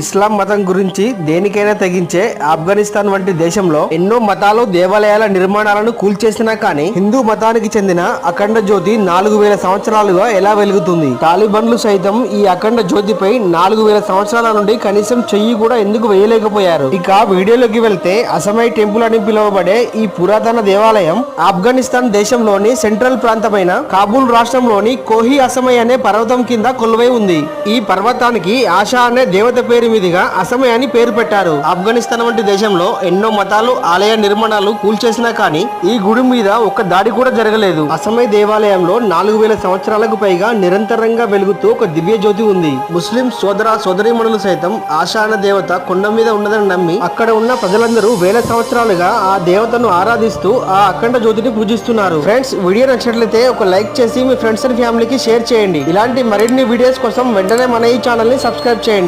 ఇస్లాం మతం గురించి దేనికైనా తెగించే ఆఫ్ఘనిస్తాన్ వంటి దేశంలో ఎన్నో మతాలు దేవాలయాల నిర్మాణాలను కూల్చేసినా కానీ హిందూ మతానికి చెందిన అఖండ జ్యోతి 4000 సంవత్సరాలుగా ఎలా వెలుగుతుంది? తాలిబన్లు సైతం ఈ అఖండ జ్యోతిపై 4000 సంవత్సరాల నుండి కనీసం చెయ్యి కూడా ఎందుకు వేయలేకపోయారు? ఇక వీడియోలోకి వెళ్తే అసమై టెంపుల్ అని పిలువబడే ఈ పురాతన దేవాలయం ఆఫ్ఘనిస్తాన్ దేశంలోని సెంట్రల్ ప్రాంతమైన కాబూల్ రాష్ట్రంలోని కోహి అసమై అనే పర్వతం కింద కొలువై ఉంది. ఈ పర్వతానికి ఆశా అనే దేవత పేరు మీదుగా అసమై అని పేరు పెట్టారు. ఆఫ్ఘనిస్తాన్ వంటి దేశంలో ఎన్నో మతాలు ఆలయ నిర్మాణాలు కూల్చేసినా కానీ ఈ గుడి మీద ఒక్క దాడి కూడా జరగలేదు. అసమై దేవాలయంలో 4000 సంవత్సరాలకు పైగా నిరంతరంగా వెలుగుతూ ఒక దివ్య జ్యోతి ఉంది. ముస్లిం సోదర సోదరీమణులు సైతం ఆశా అనే దేవత కొండ మీద ఉన్నదని నమ్మి అక్కడ ఉన్న ప్రజలందరూ వేల సంవత్సరాలుగా ఆ దేవతను ఆరాధిస్తూ ఆ అఖండ జ్యోతిని పూజిస్తున్నారు. ఫ్రెండ్స్, వీడియో నచ్చినట్లయితే ఒక లైక్ చేసి మీ ఫ్రెండ్స్ అండ్ ఫ్యామిలీకి షేర్ చేయండి. ఇలాంటి మరిన్ని వీడియోస్ కోసం వెంటనే మన ఈ ఛానల్ ని సబ్స్క్రైబ్ చేయండి.